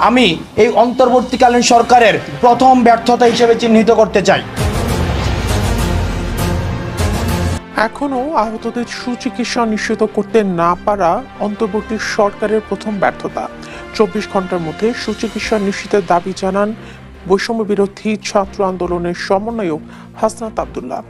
আমি এই অন্তর্বর্তীকালীন সরকারের প্রথম ব্যর্থতা হিসেবে চিহ্নিত করতে চাই। এখনো আহতদের সুচিকিৎসা নিশ্চিত করতে না পারা অন্তর্বর্তী সরকারের প্রথম ব্যর্থতা। 24 ঘন্টার মধ্যে সুচিকিৎসা নিশ্চিতের দাবি জানান বৈষম্য বিরোধী ছাত্র আন্দোলনের সমন্বয়ক হাসনাত আব্দুল্লাহ।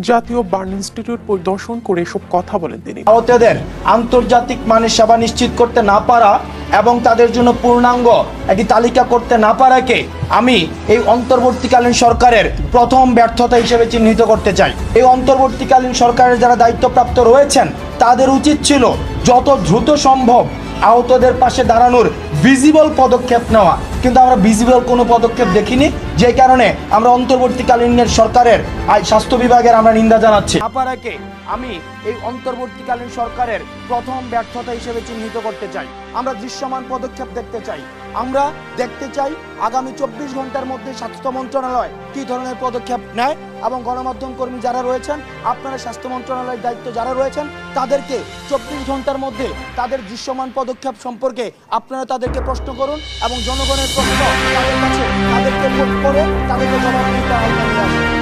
জাতীয় বার্ন ইনস্টিটিউট পরিদর্শন করে এসব কথা বলেন তিনি। আহতদের আন্তর্জাতিক মানের সেবা নিশ্চিত করতে না পারা এবং তাদের জন্য পূর্ণাঙ্গ একটি তালিকা করতে না পারাকে আমি এই অন্তর্বর্তীকালীন সরকারের প্রথম ব্যর্থতা হিসেবে চিহ্নিত করতে চাই। এই অন্তর্বর্তীকালীন সরকারের যারা দায়িত্বপ্রাপ্ত রয়েছেন তাদের উচিত ছিল যত দ্রুত সম্ভব আহতদের পাশে দাঁড়ানোর ভিজিবল পদক্ষেপ নেওয়া, কিন্তু আমরা ভিজিবল কোনো পদক্ষেপ দেখিনি, যে কারণে আমরা অন্তর্বর্তীকালীন সরকারের স্বাস্থ্য বিভাগের আমরা নিন্দা জানাচ্ছি। আপারাকে আমি এই অন্তর্বর্তীকালীন সরকারের প্রথম ব্যর্থতা হিসেবে চিহ্নিত করতে চাই। আমরা দৃশ্যমান পদক্ষেপ দেখতে চাই। আমরা দেখতে চাই আগামী 24 ঘন্টার মধ্যে স্বাস্থ্য মন্ত্রণালয় কি ধরনের পদক্ষেপ নেয় এবং গণমাধ্যম কর্মী যারা রয়েছেন, আপনারা স্বাস্থ্য মন্ত্রণালয়ের দায়িত্ব যারা রয়েছেন, তাদেরকে 24 ঘন্টার মধ্যে তাদের দৃশ্যমান পদক্ষেপ সম্পর্কে আপনারা তাদেরকে প্রশ্ন করুন এবং জনগণের প্রশ্ন তাদের কাছে তাদেরকে ভোট করে তাদেরকে জবাব দিতে হবে।